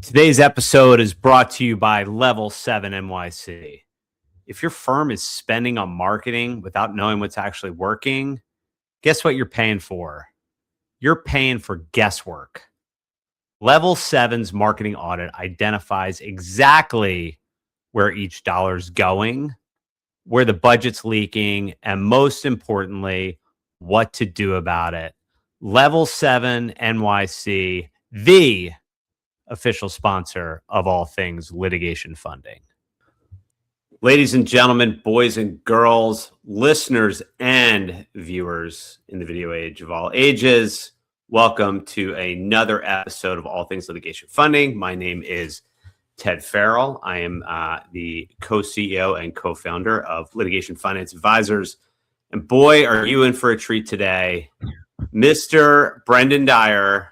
Today's episode is brought to you by Level 7 NYC. If your firm is spending on marketing without knowing what's actually working, guess what you're paying for? You're paying for guesswork. Level 7's marketing audit identifies exactly where each dollar's going, where the budget's leaking, and most importantly, what to do about it. Level 7 NYC, the official sponsor of all things litigation funding. Ladies and gentlemen, boys and girls, listeners and viewers in the video age of all ages, welcome to another episode of All Things Litigation Funding. My name is Ted Farrell. I am the co-CEO and co-founder of Litigation Finance Advisors. And boy, are you in for a treat today. Mr. Brendan Dyer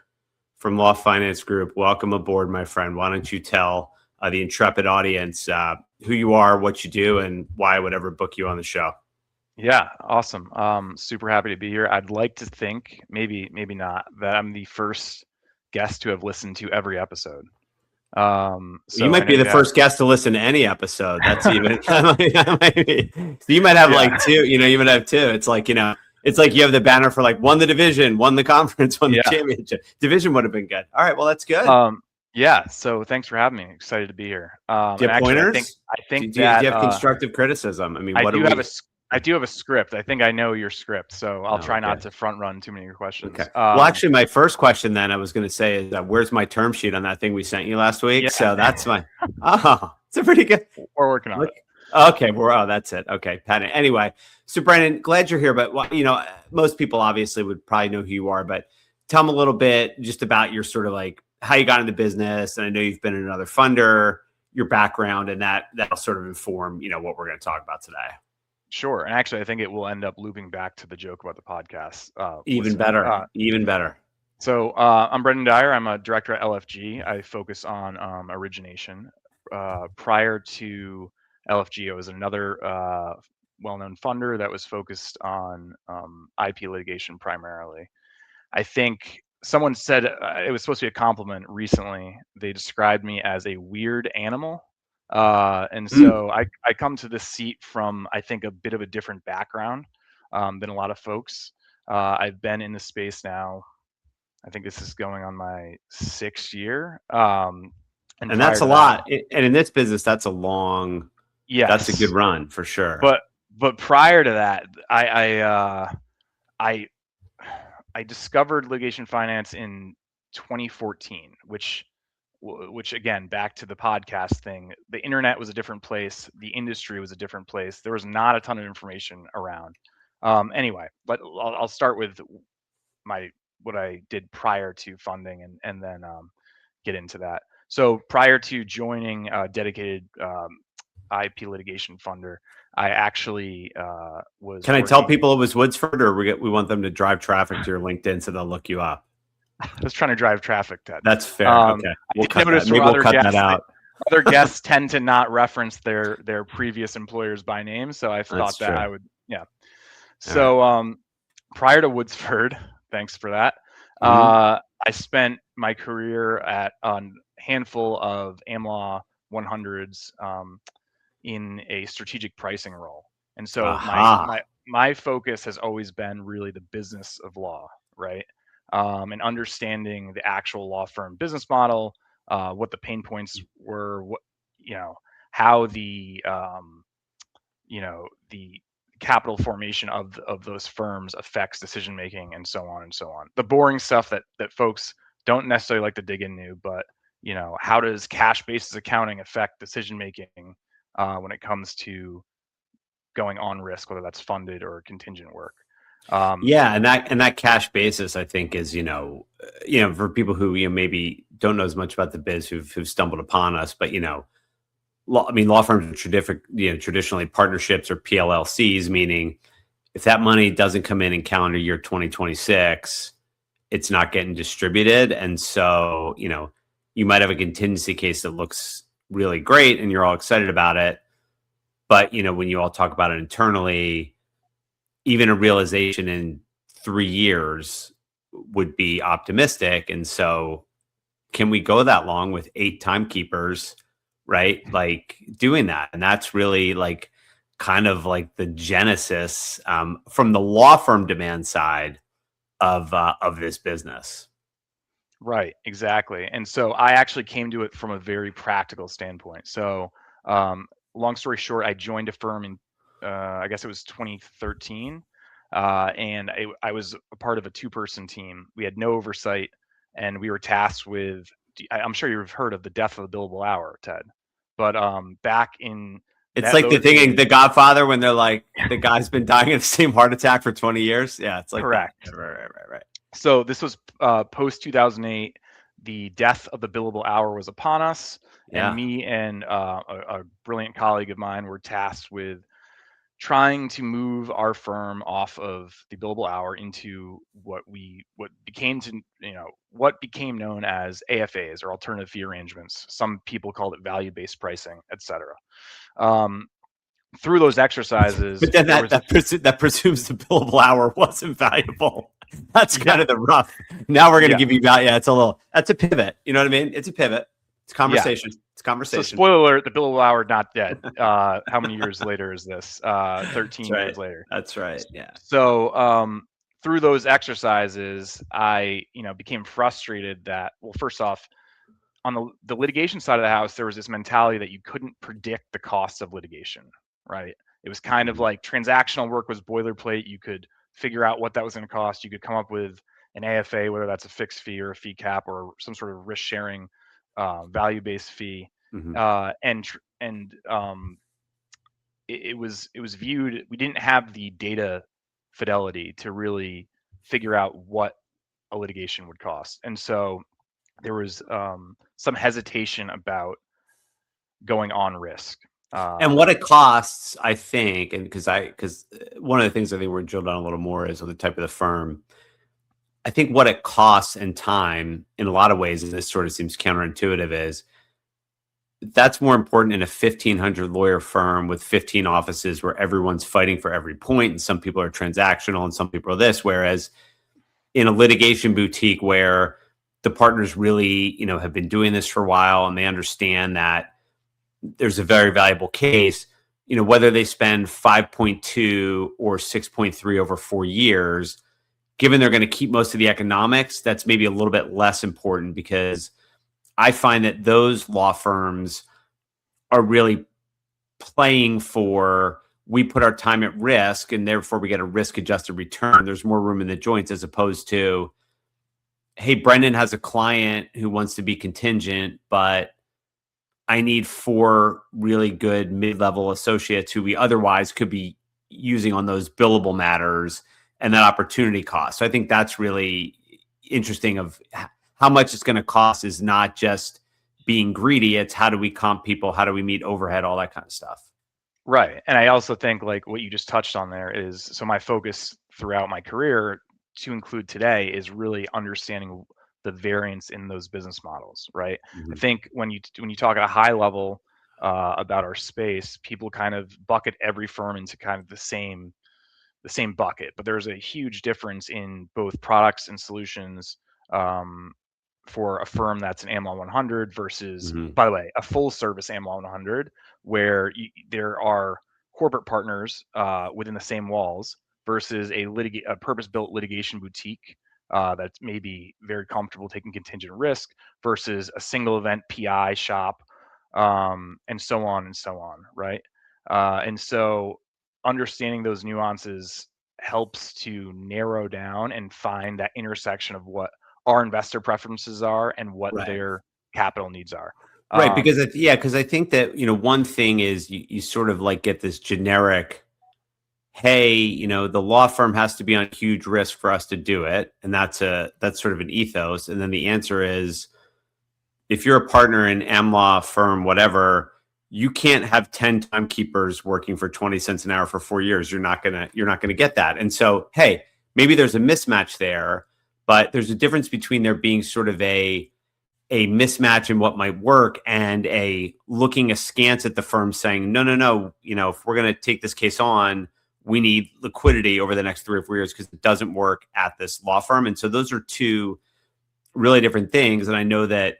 from Law Finance Group. Welcome aboard, my friend. Why don't you tell the intrepid audience who you are, what you do, and why I would ever book you on the show? Yeah, awesome. Super happy to be here. I'd like to think, maybe not, that I'm the first guest to have listened to every episode. So you might be the first guest to listen to any episode. That's even. So you might have like two. You might have two. It's like It's like you have the banner for like won the division, won the conference, won the championship. Division would have been good. All right, well that's good. Yeah. So thanks for having me. Excited to be here. Do you have pointers? I think do you have constructive criticism? I mean, I do have a script. I think I know your script, so I'll try not to front run too many of your questions. Okay. Well, actually, my first question then I was going to say is, where's my term sheet on that thing we sent you last week? Yeah. So that's my. Oh, it's a pretty good. We're working on it. Okay, that's it. Okay, Pat. Anyway, so Brandon, glad you're here. But most people obviously would probably know who you are. But tell them a little bit just about your sort of like how you got into business. And I know you've been in another funder, your background, and that'll sort of inform what we're going to talk about today. Sure, and actually, I think it will end up looping back to the joke about the podcast. Even better. So I'm Brendan Dyer. I'm a director at LFG. I focus on origination. Prior to LFG, I was another well-known funder that was focused on IP litigation primarily. I think someone said it was supposed to be a compliment recently. They described me as a weird animal. And so I come to this seat from, I think, a bit of a different background than a lot of folks. I've been in the space now. I think this is going on my 6th year. And that's a lot. And in this business, that's a long... Yeah, that's a good run for sure. But prior to that, I discovered litigation finance in 2014, which again, back to the podcast thing, the internet was a different place, the industry was a different place. There was not a ton of information around. Anyway, but I'll start with what I did prior to funding and then get into that. So prior to joining a dedicated IP litigation funder, I actually was. Can I tell people it was Woodsford, or we want them to drive traffic to your LinkedIn so they'll look you up? I was trying to drive traffic, Ted. That's fair. Okay, we'll cut that. Maybe we'll cut that out. Other guests tend to not reference their previous employers by name, so I thought that I would. Yeah. So prior to Woodsford, thanks for that. I spent my career at a handful of AmLaw 100s. In a strategic pricing role. And so my focus has always been really the business of law, right? And understanding the actual law firm business model, what the pain points were, how the the capital formation of those firms affects decision making, and so on and so on. The boring stuff that folks don't necessarily like to dig into, but how does cash basis accounting affect decision making when it comes to going on risk, whether that's funded or contingent work. And that cash basis, I think, is for people who maybe don't know as much about the biz, who've stumbled upon us, but law firms are traditionally partnerships or PLLCs, meaning if that money doesn't come in calendar year 2026, it's not getting distributed, and so you might have a contingency case that looks really great and you're all excited about it. But, when you all talk about it internally, even a realization in 3 years would be optimistic. And so can we go that long with 8 timekeepers, right? Like doing that. And that's really like kind of like the genesis from the law firm demand side of this business. Right, exactly. And so I actually came to it from a very practical standpoint. So, long story short, I joined a firm in, I guess it was 2013, and I was a part of a two-person team. We had no oversight, and we were tasked with. I'm sure you've heard of the death of the billable hour, Ted. But back in It's like the those thing in days, The Godfather when they're like, the guy's been dying of the same heart attack for 20 years. Yeah, it's like that. correct. Right. So this was post 2008. The death of the billable hour was upon us, and Yeah. me and a brilliant colleague of mine were tasked with trying to move our firm off of the billable hour into what became known as AFAs, or alternative fee arrangements. Some people called it value-based pricing, etc. Through those exercises, But then there was that presumes the billable hour wasn't valuable. That's kind yeah, of the rough. Now we're going to yeah, give you value. Yeah, that's a pivot. You know what I mean? It's a pivot. It's yeah. conversation. It's So conversation. spoiler alert, the billable hour not dead. How many years later is this? That's 13 right. years later. That's right. Yeah. So through those exercises, I became frustrated that, well, first off, on the litigation side of the house, there was this mentality that you couldn't predict the costs of litigation, right? It was kind of like transactional work was boilerplate. You could figure out what that was going to cost. You could come up with an AFA, whether that's a fixed fee or a fee cap or some sort of risk sharing value-based fee. Mm-hmm. It was viewed, we didn't have the data fidelity to really figure out what a litigation would cost, and so there was some hesitation about going on risk. And what it costs, I think, and because one of the things I think we're drilled down a little more is on the type of the firm. I think what it costs and time in a lot of ways, and this sort of seems counterintuitive, is that's more important in a 1,500 lawyer firm with 15 offices where everyone's fighting for every point, and some people are transactional and some people are this. Whereas in a litigation boutique where the partners really, have been doing this for a while and they understand that there's a very valuable case, whether they spend 5.2 or 6.3 over 4 years, given they're going to keep most of the economics, that's maybe a little bit less important, because I find that those law firms are really playing for, we put our time at risk and therefore we get a risk adjusted return. There's more room in the joints, as opposed to, hey, Brendan has a client who wants to be contingent, but I need 4 really good mid-level associates who we otherwise could be using on those billable matters, and that opportunity cost. So I think that's really interesting, of how much it's going to cost is not just being greedy. It's how do we comp people? How do we meet overhead? All that kind of stuff. Right. And I also think, like what you just touched on there, is so my focus throughout my career to include today is really understanding the variance in those business models, right? Mm-hmm. I think when you talk at a high level about our space, people kind of bucket every firm into kind of the same bucket, but there's a huge difference in both products and solutions, for a firm that's an AmLaw 100 versus, Mm-hmm. by the way, a full service AmLaw 100, where there are corporate partners within the same walls, versus a purpose-built litigation boutique that's maybe very comfortable taking contingent risk, versus a single event PI shop, and so on and so on, right? And so understanding those nuances helps to narrow down and find that intersection of what our investor preferences are and what Right. their capital needs are. Right. Because I think that, one thing is you sort of like get this generic, hey, the law firm has to be on huge risk for us to do it. And that's sort of an ethos. And then the answer is, if you're a partner in AmLaw firm, whatever, you can't have 10 timekeepers working for 20 cents an hour for 4 years. You're not gonna get that. And so, hey, maybe there's a mismatch there, but there's a difference between there being sort of a mismatch in what might work, and a looking askance at the firm saying, no, if we're going to take this case on, we need liquidity over the next 3 or 4 years because it doesn't work at this law firm. And so those are two really different things. And I know that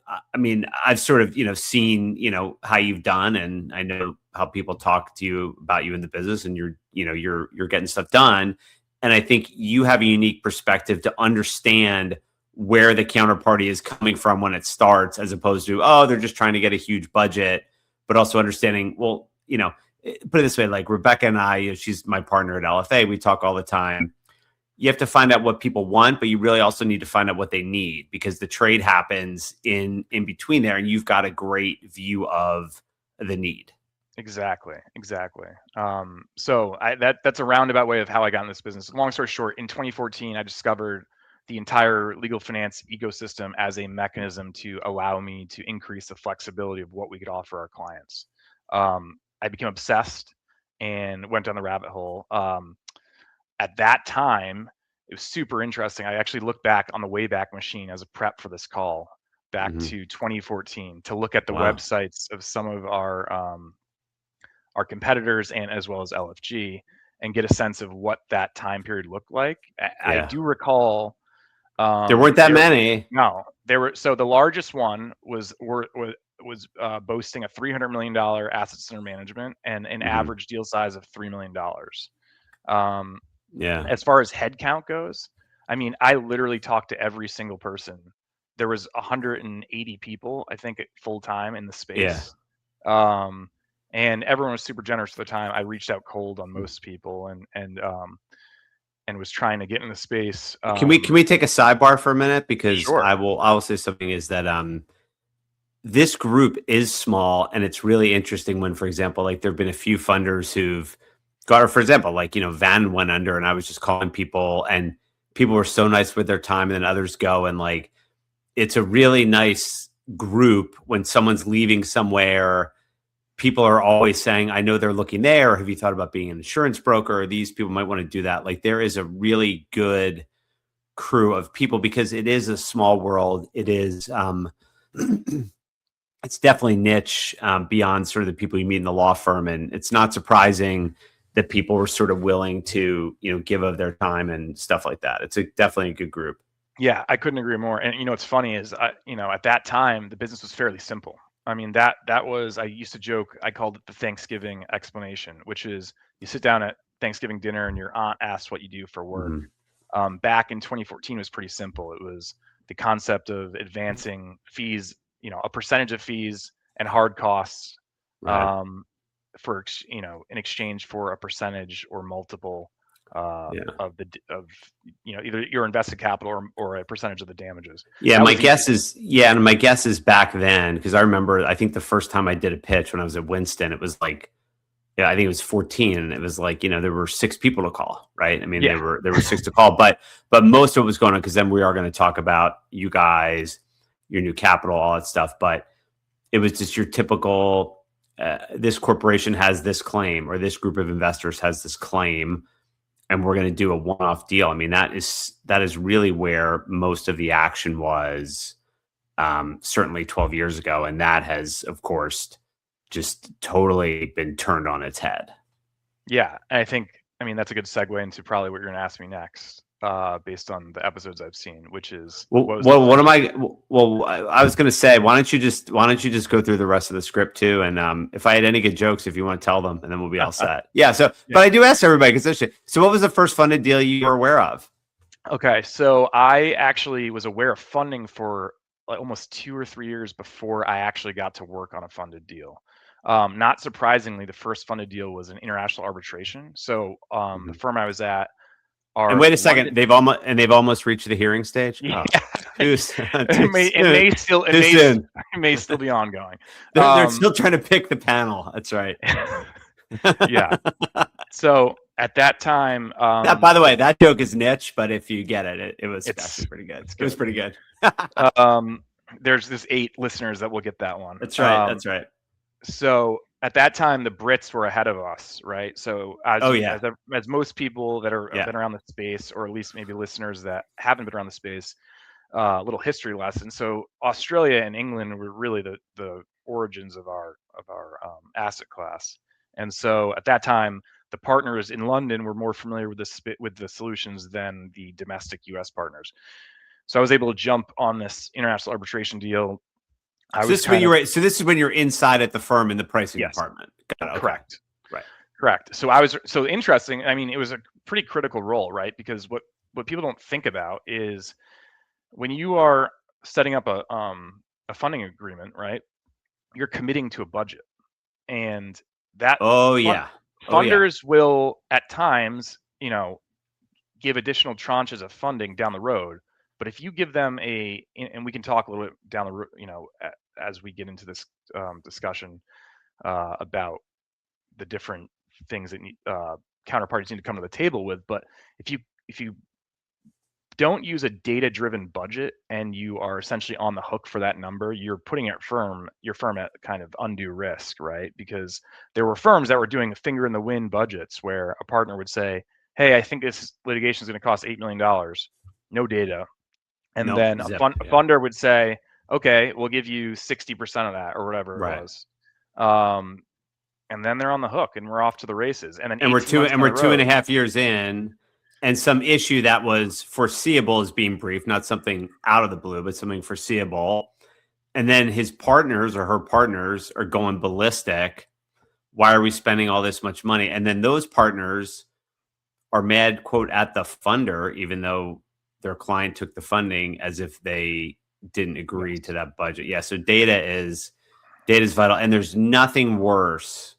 I mean, I've sort of, seen, how you've done, and I know how people talk to you about you in the business, and you're getting stuff done. And I think you have a unique perspective to understand where the counterparty is coming from when it starts, as opposed to, oh, they're just trying to get a huge budget, but also understanding, well, put it this way, like Rebecca and I, she's my partner at LFA. We talk all the time. You have to find out what people want, but you really also need to find out what they need, because the trade happens in between there, and you've got a great view of the need. Exactly. So that's a roundabout way of how I got in this business. Long story short, in 2014, I discovered the entire legal finance ecosystem as a mechanism to allow me to increase the flexibility of what we could offer our clients. I became obsessed and went down the rabbit hole. At that time, it was super interesting. I actually looked back on the Wayback Machine as a prep for this call back to 2014 to look at the Wow. websites of some of our competitors and as well as LFG, and get a sense of what that time period looked like. I Yeah. do recall There weren't that many. no, there were. So the largest one was boasting a $300 million assets under management and an average deal size of $3 million. Yeah. As far as headcount goes, I mean, I literally talked to every single person. There was 180 people, I think, full time in the Yeah. space. And everyone was super generous at the time. I reached out cold on most people and was trying to get in the space. Can we take a sidebar for a minute? Because Sure. I will say something is that this group is small, and it's really interesting when, for example, like there've been a few funders who've got, or for example, like, Van went under, and I was just calling people, and people were so nice with their time, and then others go, and like, it's a really nice group when someone's leaving somewhere. People are always saying, I know they're looking there. Have you thought about being an insurance broker? Or these people might want to do that. Like, there is a really good crew of people, because it is a small world. It is, it's definitely niche, beyond sort of the people you meet in the law firm. And it's not surprising that people were sort of willing to, give of their time and stuff like that. It's definitely a good group. Yeah, I couldn't agree more. And what's funny is, at that time the business was fairly simple. I mean, that was, I used to joke, I called it the Thanksgiving explanation, which is you sit down at Thanksgiving dinner and your aunt asks what you do for work. Back in 2014 was pretty simple. It was the concept of advancing fees, a percentage of fees and hard costs, Right. for in exchange for a percentage or multiple Yeah. of either your invested capital or a percentage of the damages. Yeah, That my was easy. guess is yeah, and my guess is back then, because I remember, I think the first time I did a pitch when I was at Winston, it was like, yeah, I think it was 14, and it was like, there were 6 people to call, right? I mean, Yeah. there were 6 to call, but most of it was going on, because then we are going to talk about you guys, your new capital, all that stuff. But it was just your typical, this corporation has this claim, or this group of investors has this claim, and we're going to do a one-off deal. I mean, that is really where most of the action was, certainly 12 years ago. And that has, of course, just totally been turned on its head. Yeah. And I mean, that's a good segue into probably what you're going to ask me next, based on the episodes I've seen, which is What am I? Well, I was going to say, why don't you just go through the rest of the script too? And if I had any good jokes, if you want to tell them, and then we'll be all set. Yeah. So, Yeah. but I do ask everybody, because so what was the first funded deal you were aware of? Okay, so I actually was aware of funding for like almost 2 or 3 years before I actually got to work on a funded deal. Not surprisingly, the first funded deal was an international arbitration. So the firm I was at, And wait a second, they've almost reached the hearing stage. Yeah. Too It may still be ongoing. They're still trying to pick the panel. That's right. Yeah. So at that time, by the way, that joke is niche, but if you get it, it was actually pretty good. It was pretty good. There's this 8 listeners that will get that one. That's right. That's right. So at that time, the Brits were ahead of us, right? So as most people that have been around the space, or at least maybe listeners that haven't been around the space, a little history lesson. So Australia and England were really the origins of our asset class. And so at that time, the partners in London were more familiar with the solutions than the domestic U.S. partners. So I was able to jump on this international arbitration deal I So was this is when kind of, this is when you're inside at the firm in the pricing yes, department. Got it. Okay. correct. Right. Correct. So interesting. I mean, it was a pretty critical role, right? Because what people don't think about is when you are setting up a funding agreement, right? You're committing to a budget, and that Oh fun, yeah. Oh yeah. funders will at times, give additional tranches of funding down the road. But if you give them and we can talk a little bit down the road, as we get into this discussion about the different things that counterparties need to come to the table with. But if you don't use a data-driven budget and you are essentially on the hook for that number, you're putting your firm at kind of undue risk, right? Because there were firms that were doing finger in the wind budgets where a partner would say, "Hey, I think this litigation is going to cost $8 million," no data, and Nope. then Zip. a Yeah. funder would say, "Okay, we'll give you 60% of that," or whatever it Right. was. Um, and then they're on the hook and we're off to the races. And then And 18 months down we're the road, 2.5 years in, and some issue that was foreseeable is being briefed, not something out of the blue, but something foreseeable. And then his partners or her partners are going ballistic. Why are we spending all this much money? And then those partners are mad, quote, at the funder, even though their client took the funding as if they didn't agree to yes, that budget. Yeah. So data is vital. And there's nothing worse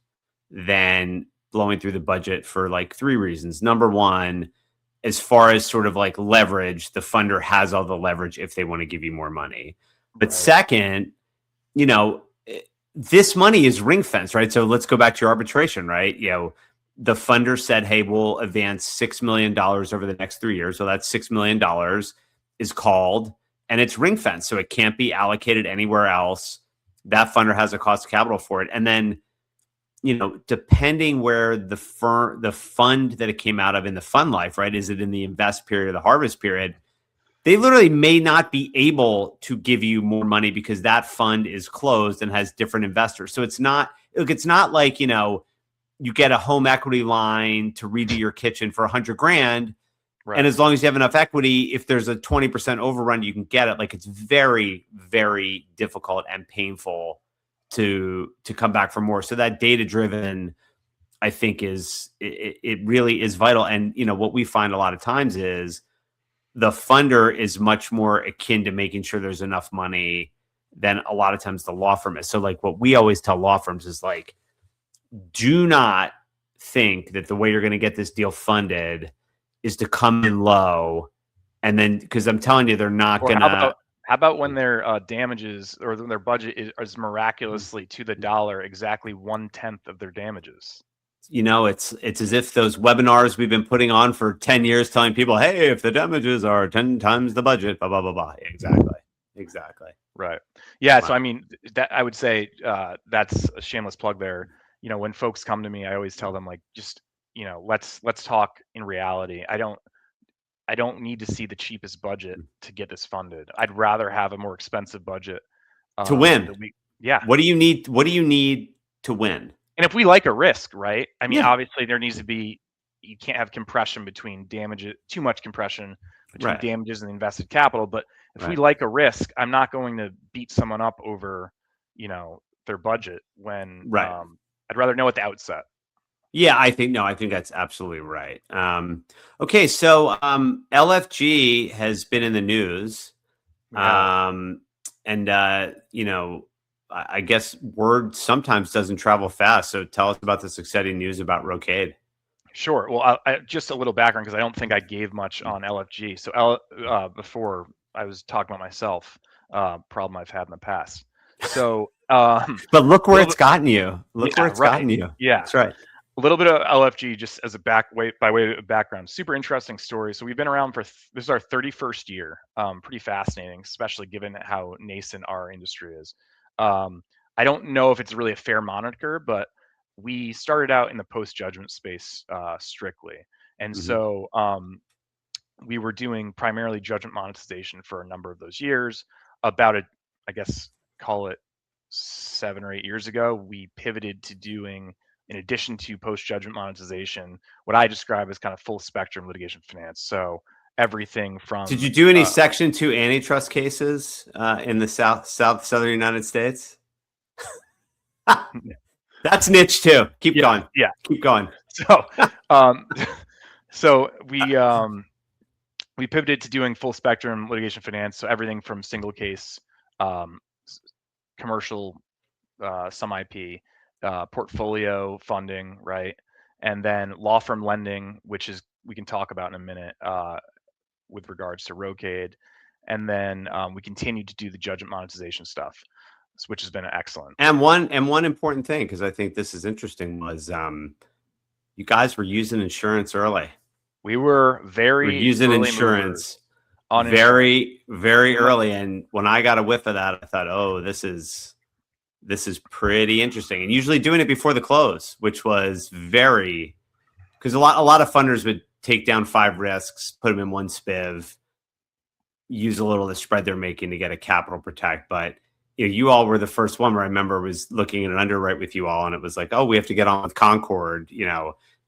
than blowing through the budget for like three reasons. Number one, as far as sort of like leverage, the funder has all the leverage if they want to give you more money. But right, second, you know, this money is ring fence, right? So let's go back to your arbitration, right? The funder said, hey, we'll advance $6 million over the next 3 years. So that's $6 million is called and it's ring fence. So it can't be allocated anywhere else. That funder has a cost of capital for it. And then, depending where the fund that it came out of in the fund life, right? Is it in the invest period or the harvest period? They literally may not be able to give you more money because that fund is closed and has different investors. So it's not like, you get a home equity line to redo your kitchen for 100 grand. And right, as long as you have enough equity, if there's a 20% overrun, you can get it. Like it's very, very difficult and painful to come back for more. So that data driven, I think it really is vital. And what we find a lot of times is the funder is much more akin to making sure there's enough money than a lot of times the law firm is. So like what we always tell law firms is like, do not think that the way you're going to get this deal funded is to come in low. And then, because I'm telling you, they're not or going to. how about when their damages or their budget is miraculously to the dollar exactly 1/10 of their damages? It's as if those webinars we've been putting on for 10 years telling people, hey, if the damages are 10 times the budget, blah, blah, blah, blah. Exactly. Right. Yeah. So Wow. I mean, that I would say that's a shameless plug there. When folks come to me, I always tell them like, just let's talk in reality. I don't need to see the cheapest budget to get this funded. I'd rather have a more expensive budget. To win. Yeah. What do you need? What do you need to win? And if we like a risk, right? I mean, Yeah. obviously there needs to be, you can't have compression between damages, too much compression between Right. damages and invested capital. But if we Right. like a risk, I'm not going to beat someone up over, their budget when Right. I'd rather know at the outset. Yeah, I think that's absolutely right. Okay, so LFG has been in the news, Yeah. and I guess word sometimes doesn't travel fast. So tell us about this exciting news about Rocade. Sure. Well, just a little background because I don't think I gave much on LFG. So before I was talking about myself, problem I've had in the past. So But look a where little it's bit, gotten you. Look where yeah, it's right, gotten you. yeah. That's right. A little bit of LFG just as a by way of background. Super interesting story. So we've been around for this is our 31st year. Pretty fascinating, especially given how nascent our industry is. I don't know if it's really a fair moniker, but we started out in the post judgment space strictly, and Hmm. so we were doing primarily judgment monetization for a number of those years. About it, I guess, call it 7 or 8 years ago, we pivoted to doing, in addition to post judgment monetization, what I describe as kind of full spectrum litigation finance. So everything Did from you do any Section 2 antitrust cases in the southern United States? That's niche too. Keep yeah, going. yeah. Keep going. So, um, so we pivoted to doing full spectrum litigation finance. So everything from single case, um, commercial, some IP, portfolio funding, right? And then law firm lending, which is we can talk about in a minute with regards to Rocade. And then we continue to do the judgment monetization stuff, which has been excellent. And one important thing, because I think this is interesting, was you guys were using insurance early. We were We're very using early movers insurance on insurance. very early. And when I got a whiff of that, I thought, oh, this is pretty interesting. And usually doing it before the close, which was very, because a lot of funders would take down 5 risks, put them in one spiv, use a little of the spread they're making to get a capital protect. But you all were the first one where I remember was looking at an underwrite with you all, and it was like, oh, we have to get on with Concord,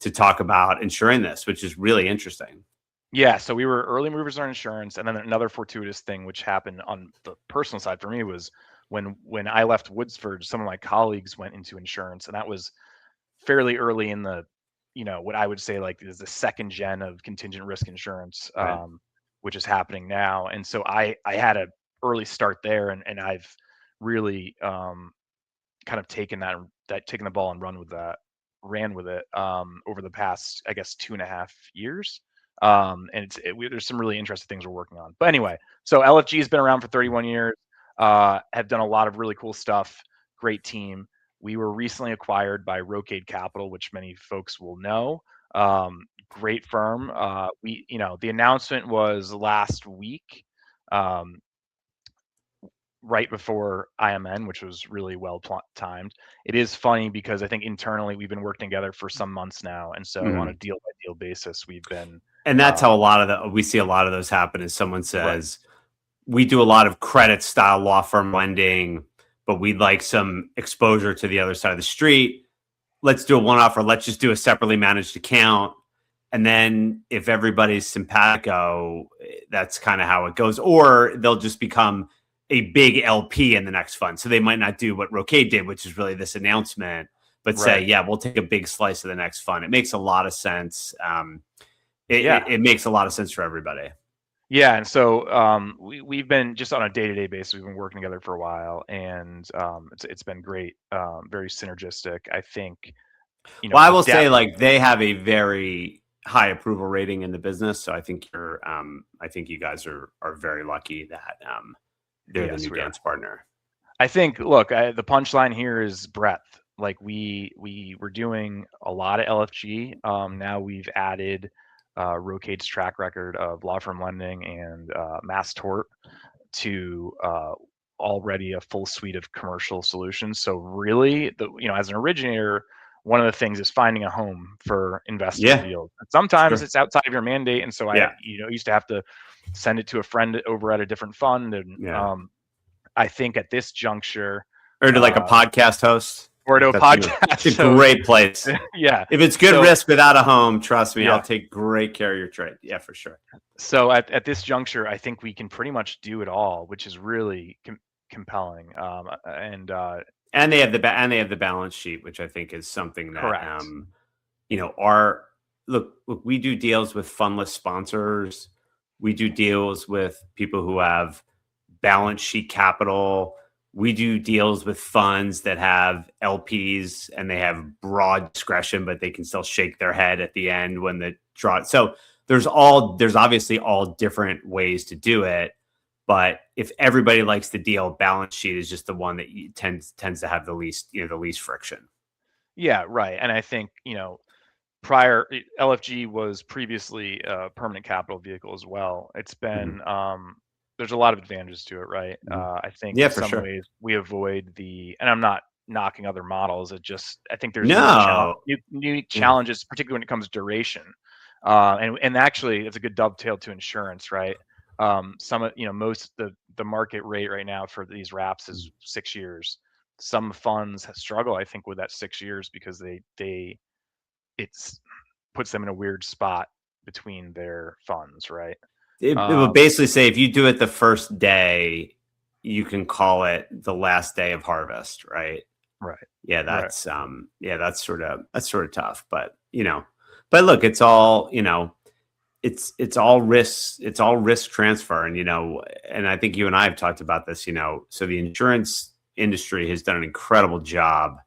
to talk about insuring this, which is really interesting. Yeah, so we were early movers on insurance, and then another fortuitous thing which happened on the personal side for me was when I left Woodsford, some of my colleagues went into insurance, and that was fairly early in the, what I would say like is the second gen of contingent risk insurance, Right. which is happening now. And so I had a early start there, and I've really kind of taken taken the ball and ran with it over the past, I guess, 2.5 years. And there's some really interesting things we're working on. But anyway, so LFG has been around for 31 years, have done a lot of really cool stuff. Great team. We were recently acquired by Rocade Capital, which many folks will know. Great firm. The announcement was last week. Right before IMN, which was really well timed. It is funny because I think internally we've been working together for some months now, and so on a deal by deal basis, we've been. And that's how we see a lot of those happen. Is someone says, Right. we do a lot of credit style law firm lending, but we'd like some exposure to the other side of the street. Let's do a one-off, or let's just do a separately managed account. And then if everybody's simpatico, that's kind of how it goes. Or they'll just become a big LP in the next fund. So they might not do what Rocade did, which is really this announcement, but say, Right. yeah, we'll take a big slice of the next fund. It makes a lot of sense. It makes a lot of sense for everybody. Yeah, and so we've been just on a day-to-day basis. We've been working together for a while, and it's been great, very synergistic. I think, Well, I the will say, depth. like, they have a very high approval rating in the business, so I think you guys are very lucky that they're the Yes, new we are. dance partner. I think, look, the punchline here is breadth. Like we were doing a lot of LFG. Now we've added Rocade's track record of law firm lending and mass tort to already a full suite of commercial solutions. So really, as an originator, one of the things is finding a home for investable Yeah, deals. Sometimes sure. it's outside of your mandate, and so I Yeah, used to have to send it to a friend over at a different fund, and yeah. I think at this juncture, Or to like a uh, podcast host. or to a That's podcast it's a host, great place. yeah. If it's good So risk without a home, trust me, I'll yeah. take great care of your trade. Yeah, for sure. So at this juncture, I think we can pretty much do it all, which is really compelling. And they have the balance sheet, which I think is something that Correct. our look, we do deals with fundless sponsors. We do deals with people who have balance sheet capital. We do deals with funds that have LPs and they have broad discretion, but they can still shake their head at the end when the draw. So there's obviously all different ways to do it. But if everybody likes the deal, balance sheet is just the one that tends to have the least friction. Yeah, right. And I think, prior LFG was previously a permanent capital vehicle as well. It's Mm-hmm. been there's a lot of advantages to it, right? Mm-hmm. I think Yeah, in for some sure. ways we avoid and I'm not knocking other models. I think there's No. new Yeah. challenges, particularly when it comes to duration. And actually, it's a good dovetail to insurance, right? Most the market rate right now for these wraps is 6 years. Some funds struggle, I think, with that 6 years because it's puts them in a weird spot between their funds, right? It will basically say if you do it the first day, you can call it the last day of harvest, right? Right. Yeah, Right. that's sort of tough, but but look, it's all, it's all risk transfer, and I think you and I have talked about this, so the insurance industry has done an incredible job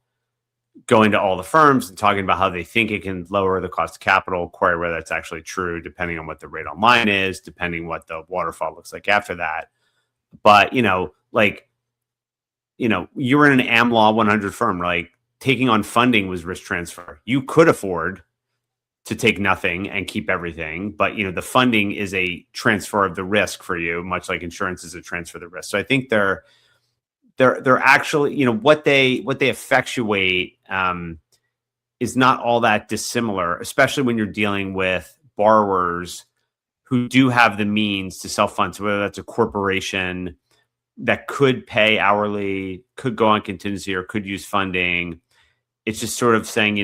going to all the firms and talking about how they think it can lower the cost of capital, query whether that's actually true, depending on what the rate online is, depending what the waterfall looks like after that. But, you were in an AmLaw 100 firm, like taking on funding was risk transfer. You could afford to take nothing and keep everything, but the funding is a transfer of the risk for you, much like insurance is a transfer of the risk. So I think they're actually, what they effectuate is not all that dissimilar, especially when you're dealing with borrowers who do have the means to self-fund. So whether that's a corporation that could pay hourly, could go on contingency, or could use funding, it's just sort of saying,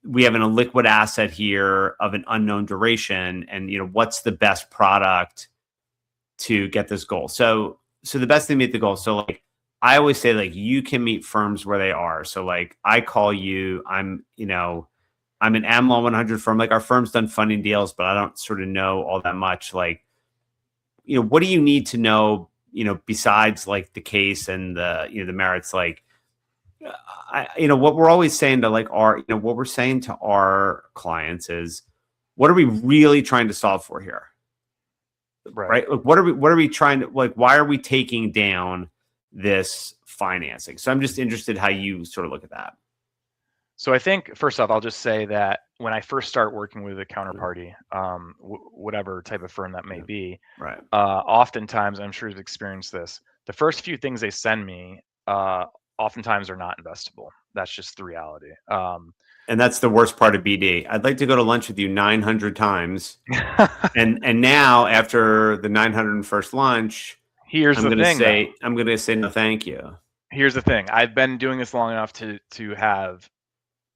we have an illiquid asset here of an unknown duration, and what's the best product to get this goal. So the best thing to meet the goal. So like I always say, like, you can meet firms where they are. So like I call you, I'm an AmLaw 100 firm. Like our firm's done funding deals, but I don't sort of know all that much. Like, what do you need to know, besides like the case and the merits? Like, what we're always saying to like what we're saying to our clients is, what are we really trying to solve for here? Right? Like, what are we trying to, like, why are we taking down this financing? So I'm just interested how you sort of look at that. So I think first off, I'll just say that when I first start working with a counterparty, whatever type of firm that may be, right? Oftentimes, I'm sure you've experienced this. The first few things they send me, oftentimes are not investable. That's just the reality. And that's the worst part of BD. I'd like to go to lunch with you 900 times, and now after the 901st lunch, I'm going to say no, thank you. Here's the thing. I've been doing this long enough to have,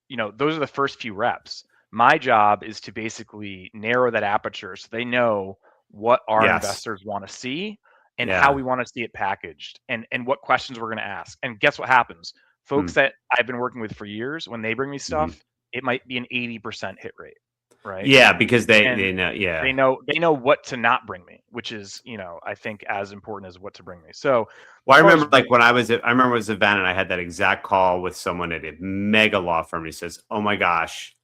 those are the first few reps. My job is to basically narrow that aperture so they know what our investors want to see and how we want to see it packaged, and what questions we're going to ask. And guess what happens? Folks that I've been working with for years, when they bring me stuff, it might be an 80% hit rate, right? Yeah, because they know, they know what to not bring me, which is, I think as important as what to bring me. So, well, I remember like when I remember it was a Van, and I had that exact call with someone at a mega law firm. He says, "Oh my gosh,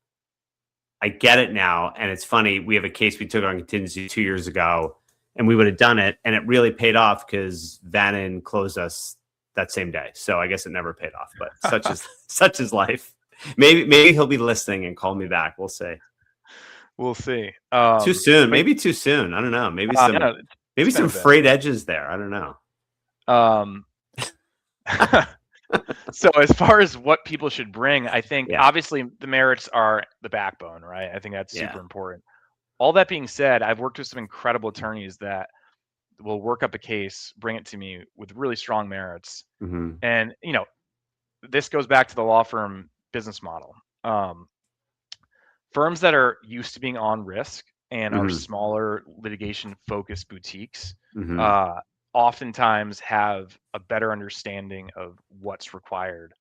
I get it now." And it's funny, we have a case we took on contingency 2 years ago, and we would have done it, and it really paid off because Vannon closed us that same day. So I guess it never paid off, but such is life. Maybe he'll be listening and call me back. We'll see. We'll see. Too soon. Maybe too soon. I don't know. Maybe some frayed edges there. I don't know. So as far as what people should bring, I think obviously the merits are the backbone, right? I think that's super important. All that being said, I've worked with some incredible attorneys that will work up a case, bring it to me with really strong merits. And, this goes back to the law firm business model. Firms that are used to being on risk and are smaller litigation focused boutiques, oftentimes have a better understanding of what's required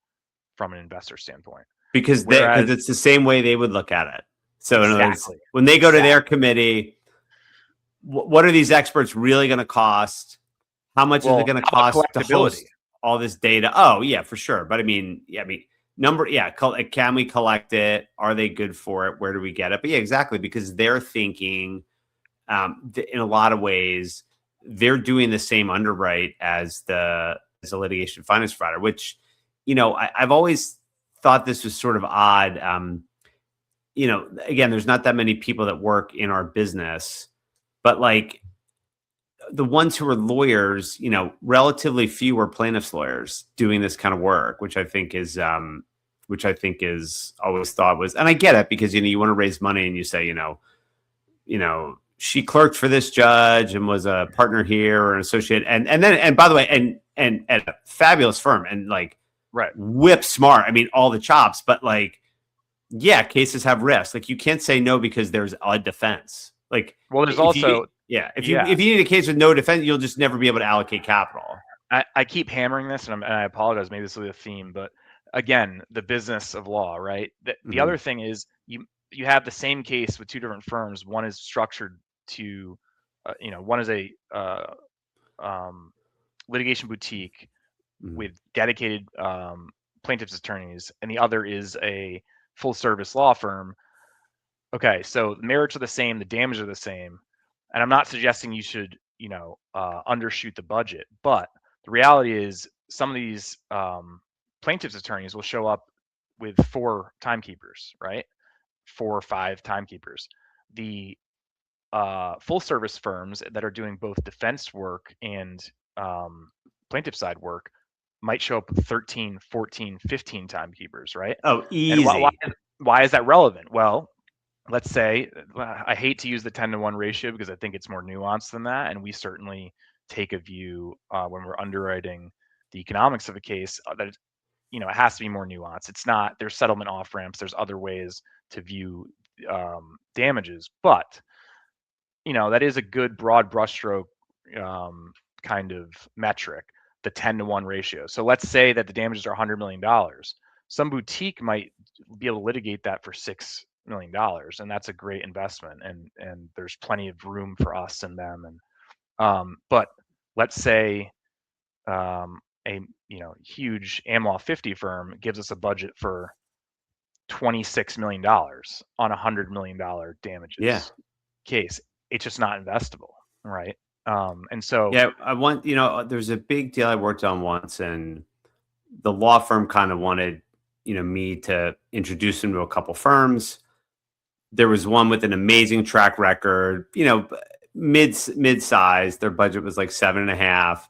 from an investor standpoint. Because it's the same way they would look at it. So in other words, when they go to their committee, what are these experts really going to cost? How much is it going to cost to host all this data? Oh yeah, for sure. But can we collect it? Are they good for it? Where do we get it? But yeah, exactly. Because they're thinking, in a lot of ways, they're doing the same underwrite as a litigation finance provider, which, I've always thought this was sort of odd. Again, there's not that many people that work in our business, but like the ones who are lawyers, relatively few are plaintiffs lawyers doing this kind of work, which I think is always thought was, and I get it because, you want to raise money and you say, she clerked for this judge and was a partner here or an associate. And by the way, and at a fabulous firm and like, whip smart. I mean, all the chops, but like, yeah, cases have risks. Like you can't say no because there's a defense. Like, well, there's also Yeah. If you Yeah. need a case with no defense, you'll just never be able to allocate capital. I keep hammering this, and I apologize. Maybe this will be a theme, but again, the business of law, right? The Mhm. other thing is you have the same case with two different firms. One is structured to, one is a um, litigation boutique Mhm. with dedicated plaintiffs' attorneys, and the other is a full service law firm. Okay, so the merits are the same, the damages are the same, and I'm not suggesting you should, undershoot the budget, but the reality is some of these plaintiffs' attorneys will show up with 4 timekeepers, right? 4 or 5 timekeepers. The full service firms that are doing both defense work and plaintiff side work might show up with 13, 14, 15 timekeepers, right? Oh, And easy. why is that relevant? Well, let's say I hate to use the 10-to-1 ratio because I think it's more nuanced than that, and we certainly take a view when we're underwriting the economics of a case that it has to be more nuanced. It's not there's settlement off ramps. There's other ways to view damages, but that is a good broad brushstroke kind of metric, the 10-to-1 ratio. So let's say that the damages are $100 million. Some boutique might be able to litigate that for $6 million, and that's a great investment. And there's plenty of room for us and them. And but let's say a huge AmLaw 50 firm gives us a budget for $26 million on a $100 million Yeah. damages case. It's just not investable, right? And so Yeah. There's a big deal I worked on once, and the law firm kind of wanted, me to introduce them to a couple firms. There was one with an amazing track record, mid size. Their budget was like 7.5.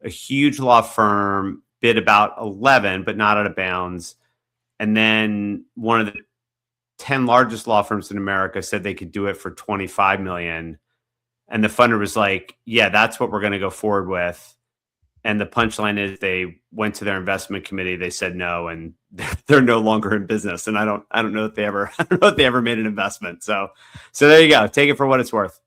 A huge law firm bid about 11, but not out of bounds. And then one of the 10 largest law firms in America said they could do it for 25 million. And the funder was like, yeah, that's what we're going to go forward with. And the punchline is they went to their investment committee. They said no, and they're no longer in business. And I don't know if they ever, I don't know if they ever made an investment. So there you go. Take it for what it's worth.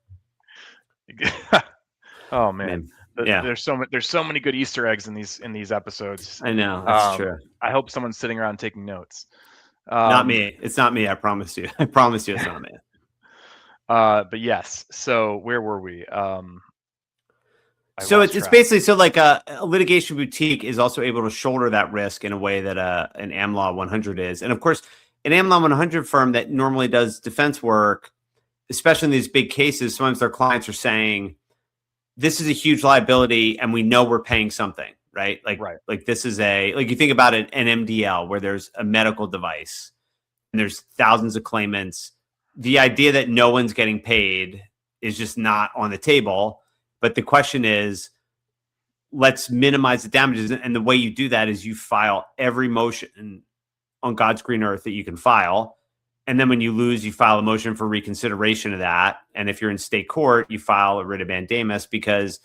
oh man, Yeah, there's so many good Easter eggs in these episodes. I know. That's true. I hope someone's sitting around taking notes. Not me. It's not me. I promise you. I promise you it's not me. But yes. So where were we? So it's basically so like a litigation boutique is also able to shoulder that risk in a way that an AmLaw 100 is. And of course, an AmLaw 100 firm that normally does defense work, especially in these big cases, sometimes their clients are saying, this is a huge liability and we know we're paying something, right? Like this is like you think about an MDL where there's a medical device and there's thousands of claimants. The idea that no one's getting paid is just not on the table. But the question is, let's minimize the damages. And the way you do that is you file every motion on God's green earth that you can file. And then when you lose, you file a motion for reconsideration of that. And if you're in state court, you file a writ of mandamus, because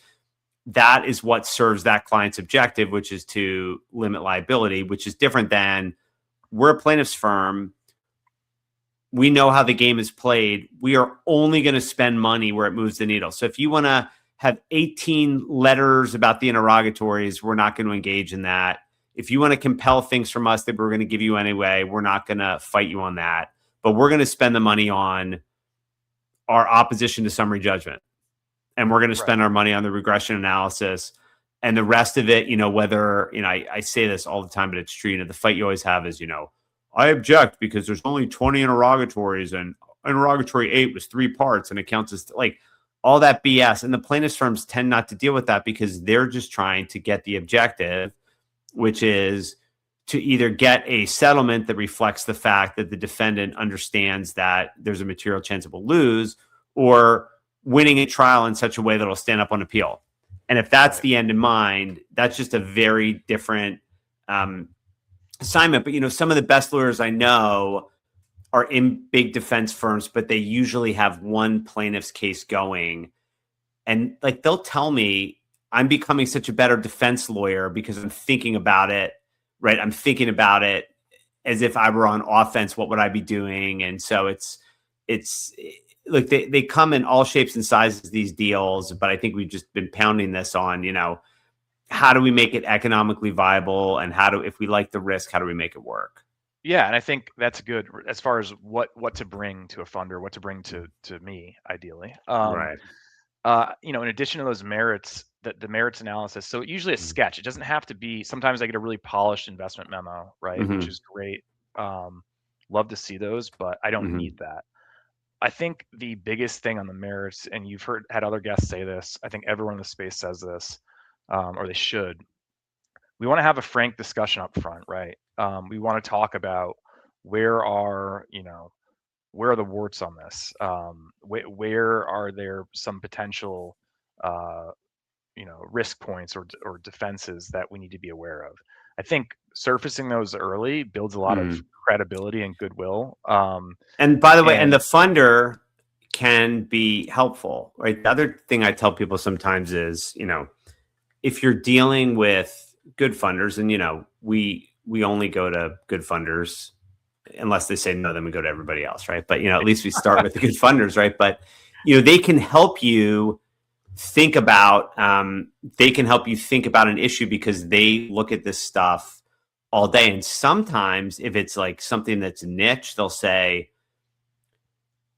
that is what serves that client's objective, which is to limit liability, which is different than we're a plaintiff's firm. We know how the game is played. We are only going to spend money where it moves the needle. So if you want to have 18 letters about the interrogatories, we're not going to engage in that. If you want to compel things from us that we're going to give you anyway, we're not going to fight you on that. But we're going to spend the money on our opposition to summary judgment. And we're going to spend our money on the regression analysis. And the rest of it, whether, I say this all the time, but it's true. The fight you always have is, I object because there's only 20 interrogatories and interrogatory 8 was 3 parts and it counts as like all that BS. And the plaintiffs firms tend not to deal with that because they're just trying to get the objective, which is to either get a settlement that reflects the fact that the defendant understands that there's a material chance it will lose, or winning a trial in such a way that it'll stand up on appeal. And if that's the end in mind, that's just a very different assignment. But, some of the best lawyers I know are in big defense firms, but they usually have one plaintiff's case going. And like, they'll tell me I'm becoming such a better defense lawyer because I'm thinking about it, right? I'm thinking about it as if I were on offense. What would I be doing? And so it's look, they come in all shapes and sizes, these deals, but I think we've just been pounding this on, how do we make it economically viable, and if we like the risk, how do we make it work? Yeah, and I think that's good as far as what to bring to a funder, what to bring to me, ideally. Right. In addition to those merits, the merits analysis. So usually a sketch. It doesn't have to be. Sometimes I get a really polished investment memo, right, which is great. Love to see those, but I don't need that. I think the biggest thing on the merits, and you've had other guests say this, I think everyone in the space says this, or they should. We want to have a frank discussion up front, right? We want to talk about where are the warts on this? Where are there some potential risk points or defenses that we need to be aware of? I think surfacing those early builds a lot of credibility and goodwill. And by the way, and the funder can be helpful, right? The other thing I tell people sometimes is, if you're dealing with good funders, and we only go to good funders unless they say no, then we go to everybody else, right? But at least we start with the good funders, right? But they can help you think about an issue because they look at this stuff all day. And sometimes if it's like something that's niche, they'll say,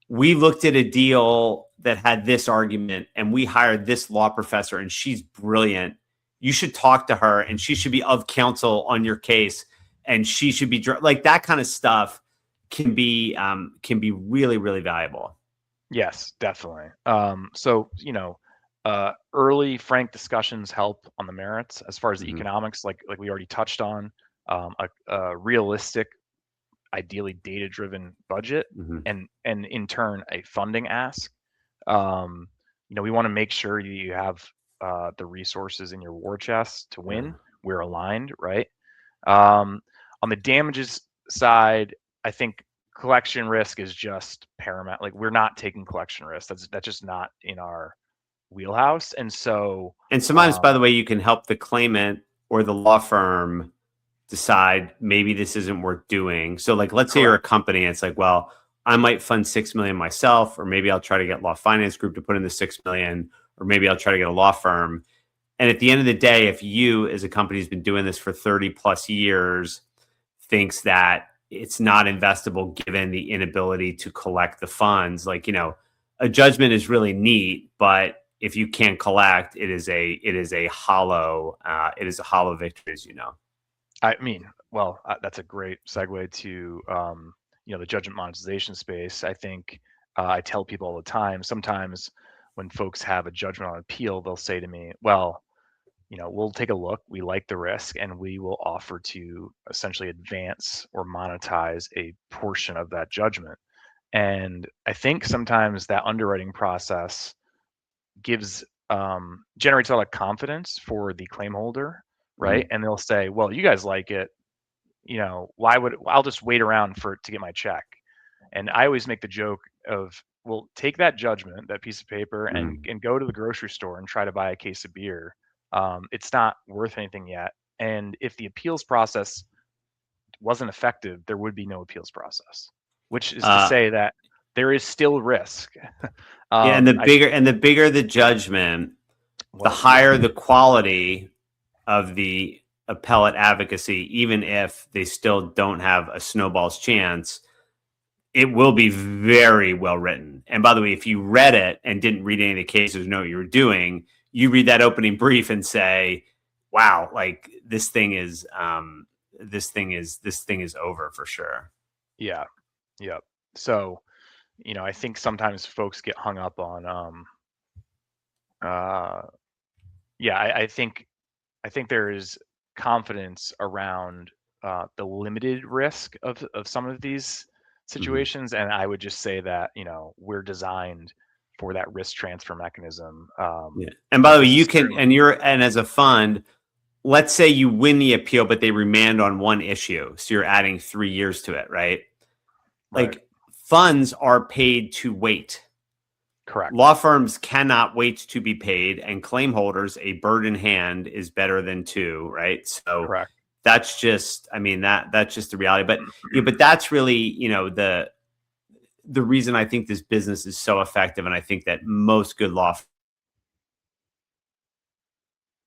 we looked at a deal that had this argument and we hired this law professor and she's brilliant. You should talk to her and she should be of counsel on your case. And she should be like, that kind of stuff can be really, really valuable. Yes, definitely. So, early frank discussions help on the merits. As far as the economics, like we already touched on, a realistic, ideally data-driven budget, and in turn a funding ask. We want to make sure you have the resources in your war chest to win. We're aligned, right? On the damages side, I think collection risk is just paramount. Like, we're not taking collection risk. That's just not in our wheelhouse. And sometimes, by the way, you can help the claimant or the law firm decide maybe this isn't worth doing. So like, let's say you're a company and it's like, well, I might fund 6 million myself, or maybe I'll try to get Law Finance Group to put in the 6 million, or maybe I'll try to get a law firm. And at the end of the day, if you as a company who's been doing this for 30 plus years thinks that it's not investable given the inability to collect the funds, like, a judgment is really neat, but if you can't collect, it is a hollow victory, as you know. I mean, well, that's a great segue to the judgment monetization space. I think I tell people all the time, sometimes when folks have a judgment on appeal, they'll say to me, well, we'll take a look, we like the risk, and we will offer to essentially advance or monetize a portion of that judgment. And I think sometimes that underwriting process generates a lot of confidence for the claim holder, right? And they'll say, well, you guys like it, I'll just wait around to get my check. And I always make the joke of, well, take that judgment, that piece of paper, and go to the grocery store and try to buy a case of beer. It's not worth anything yet. And if the appeals process wasn't effective, there would be no appeals process, which is to say that there is still risk. And the bigger the judgment, the higher the quality of the appellate advocacy, even if they still don't have a snowball's chance, it will be very well written. And by the way, if you read it and didn't read any of the cases, know what you were doing, you read that opening brief and say, wow, like this thing is over for sure. Yeah. Yep. So, I think sometimes folks get hung up on, I think there is confidence around the limited risk of some of these situations. And I would just say that, we're designed for that risk transfer mechanism. And by the way, and as a fund, let's say you win the appeal, but they remand on one issue. So you're adding 3 years to it, right? Like, funds are paid to wait. Correct. Law firms cannot wait to be paid, and claim holders, a bird in hand is better than two, right? So correct. That's just, that's just the reality. But that's really, the reason I think this business is so effective, and I think that most good law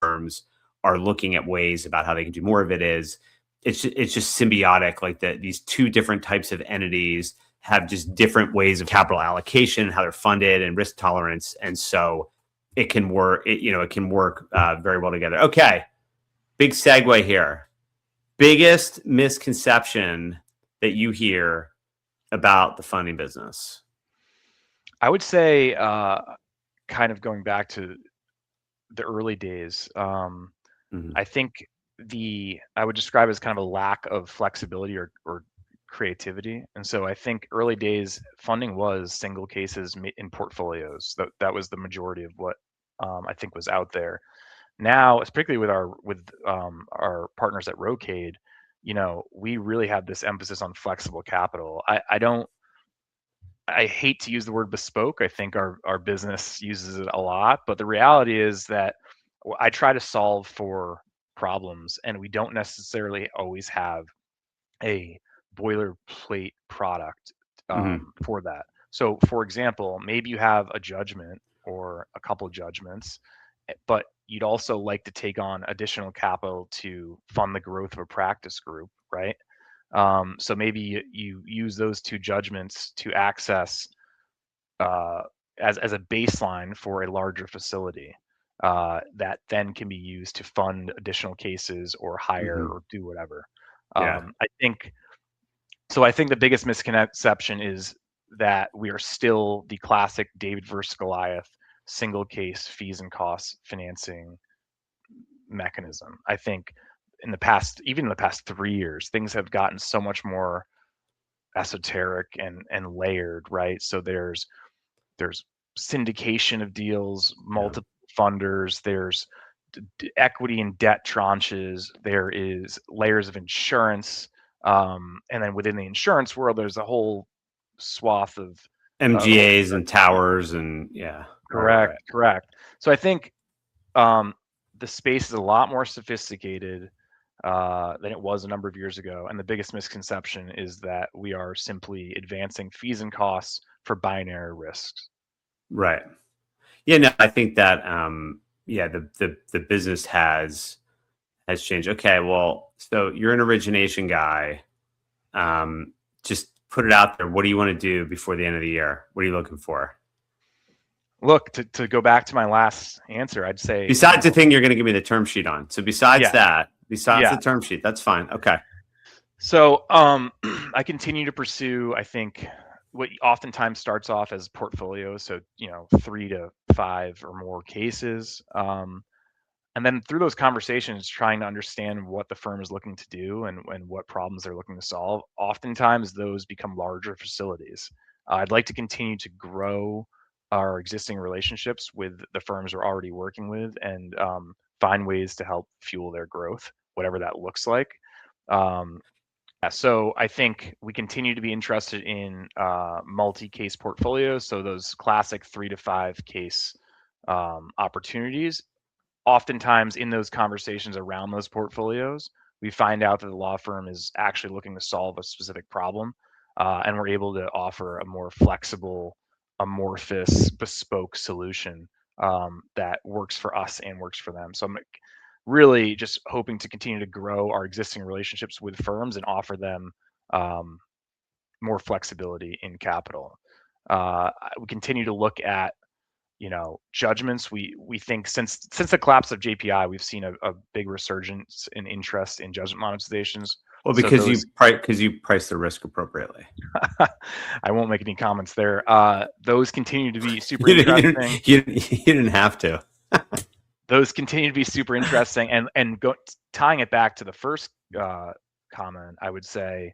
firms are looking at ways about how they can do more of it, is it's just symbiotic. Like these two different types of entities have just different ways of capital allocation, how they're funded, and risk tolerance, and so it can work. It can work very well together. Okay, big segue here. Biggest misconception that you hear about the funding business? I would say, kind of going back to the early days, I think I would describe it as kind of a lack of flexibility or creativity. And so I think early days funding was single cases in portfolios. That was the majority of what I think was out there. Now, particularly with our partners at Rocade, we really have this emphasis on flexible capital. I hate to use the word bespoke. I think our business uses it a lot, but the reality is that I try to solve for problems, and we don't necessarily always have a boilerplate product for that. So, for example, maybe you have a judgment or a couple of judgments, but you'd also like to take on additional capital to fund the growth of a practice group, right? So maybe you use those two judgments to access as a baseline for a larger facility that then can be used to fund additional cases or hire or do whatever. Yeah. I think so. I think the biggest misconception is that we are still the classic David versus Goliath single case fees and costs financing mechanism. I think even in the past 3 years, things have gotten so much more esoteric and layered, right? So there's syndication of deals, multiple funders, there's equity and debt tranches, there is layers of insurance, and then within the insurance world, there's a whole swath of MGAs and towers and correct. So I think the space is a lot more sophisticated than it was a number of years ago. And the biggest misconception is that we are simply advancing fees and costs for binary risks. Right. Yeah, no, I think that the business has changed. Okay, well, so you're an origination guy. Just put it out there. What do you want to do before the end of the year? What are you looking for? Look, to go back to my last answer, I'd say besides the thing you're going to give me the term sheet on. So besides the term sheet, that's fine. Okay. So I continue to pursue, I think, what oftentimes starts off as portfolios. So, 3 to 5 or more cases. And then through those conversations, trying to understand what the firm is looking to do and what problems they're looking to solve. Oftentimes those become larger facilities. I'd like to continue to grow our existing relationships with the firms we're already working with and find ways to help fuel their growth, whatever that looks like. So I think we continue to be interested in multi-case portfolios. So those classic 3 to 5 case opportunities. Oftentimes in those conversations around those portfolios, we find out that the law firm is actually looking to solve a specific problem, and we're able to offer a more flexible, amorphous, bespoke solution that works for us and works for them. So I'm really just hoping to continue to grow our existing relationships with firms and offer them more flexibility in capital. We continue to look at judgments. We think since the collapse of JPI, we've seen a big resurgence in interest in judgment monetizations. Well, because you price the risk appropriately. I won't make any comments there. Those continue to be super interesting. You didn't have to. Those continue to be super interesting, and tying it back to the first comment, I would say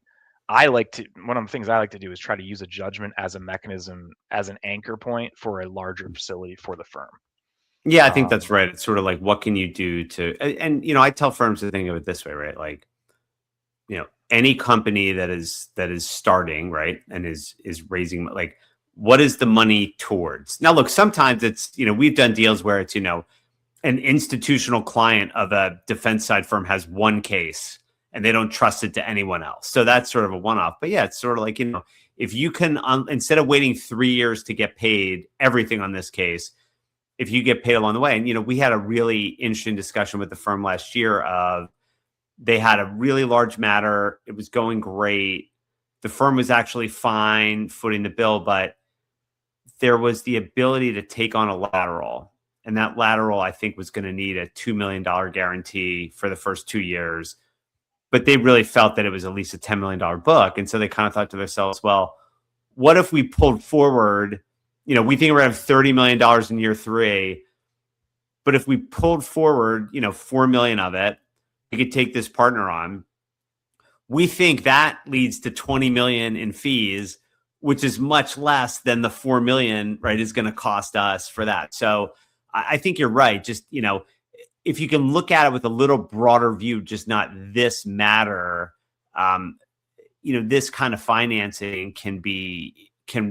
one of the things I like to do is try to use a judgment as a mechanism, as an anchor point for a larger facility for the firm. Yeah, I think that's right. It's sort of like, what can you do and I tell firms to think of it this way, right? Like, any company that is starting, right, and is raising, like, what is the money towards? Now, look, sometimes it's, we've done deals where it's, an institutional client of a defense side firm has one case and they don't trust it to anyone else. So that's sort of a one-off. But yeah, it's sort of like, if you can, instead of waiting 3 years to get paid everything on this case, if you get paid along the way. And, we had a really interesting discussion with the firm last year of, they had a really large matter. It was going great. The firm was actually fine footing the bill, but there was the ability to take on a lateral. And that lateral, I think, was going to need a $2 million guarantee for the first 2 years. But they really felt that it was at least a $10 million book. And so they kind of thought to themselves, well, what if we pulled forward, we think we're going to have $30 million in year 3. But if we pulled forward, $4 million of it, we could take this partner on. We think that leads to $20 million in fees, which is much less than the $4 million, right, is going to cost us for that. So I think you're right. Just, if you can look at it with a little broader view, just not this matter, this kind of financing can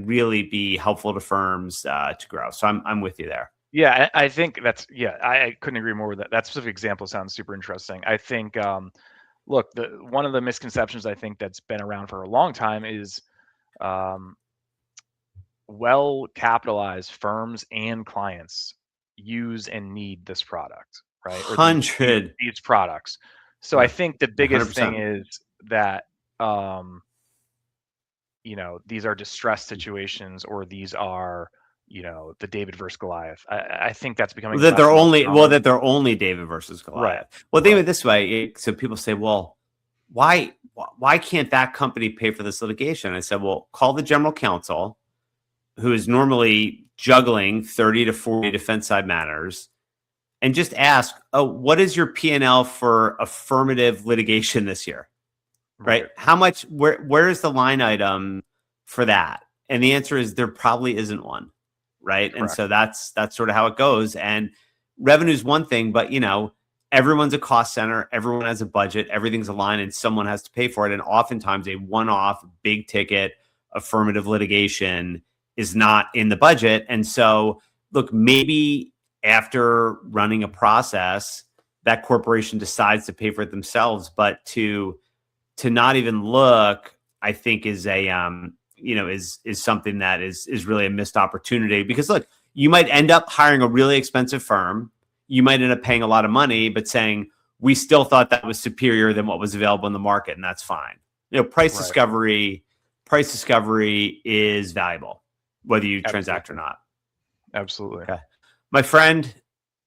really be helpful to firms to grow. So I'm with you there. Yeah, I think I couldn't agree more with that. That specific example sounds super interesting. I think, look, one of the misconceptions I think that's been around for a long time is well-capitalized firms and clients use and need this product, right? Or these products. So I think the biggest 100%. Thing is that, these are distressed situations, or these are, the David versus Goliath. I think that's becoming that they're only David versus Goliath. Right. Well, think of it this way. So people say, well, why can't that company pay for this litigation? I said, well, call the general counsel, who is normally juggling 30 to 40 defense side matters, and just ask, what is your P&L for affirmative litigation this year? Right? How much, where is the line item for that? And the answer is there probably isn't one. Right. Correct. And so that's sort of how it goes. And revenue is one thing, but everyone's a cost center, everyone has a budget, everything's aligned, and someone has to pay for it. And oftentimes a one-off big ticket affirmative litigation is not in the budget. And so look, maybe after running a process, that corporation decides to pay for it themselves, but to not even look, I think is is something that is really a missed opportunity. Because look, you might end up hiring a really expensive firm. You might end up paying a lot of money, but saying, we still thought that was superior than what was available in the market. And that's fine. Price discovery is valuable, whether you transact or not. Absolutely. Okay. My friend,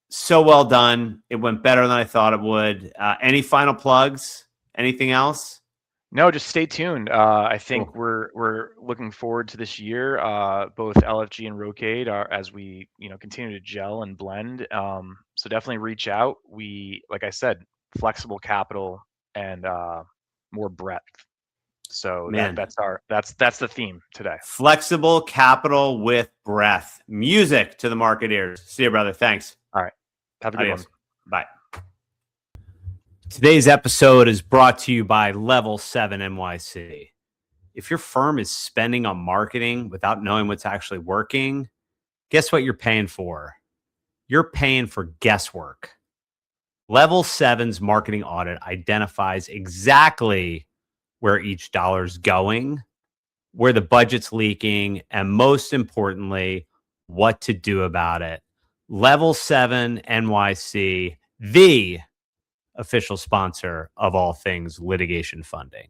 so well done. It went better than I thought it would. Any final plugs? Anything else? No, just stay tuned. I think we're looking forward to this year. Both LFG and Rocade are, as we continue to gel and blend. So definitely reach out. We, like I said, flexible capital and more breadth. So that's the theme today. Flexible capital with breadth. Music to the market ears. See you, brother. Thanks. All right. Have a good one. Bye. Today's episode is brought to you by Level 7 NYC. If your firm is spending on marketing without knowing what's actually working, guess what you're paying for? You're paying for guesswork. Level 7's marketing audit identifies exactly where each dollar's going, where the budget's leaking, and most importantly, what to do about it. Level 7 NYC, the official sponsor of all things litigation funding.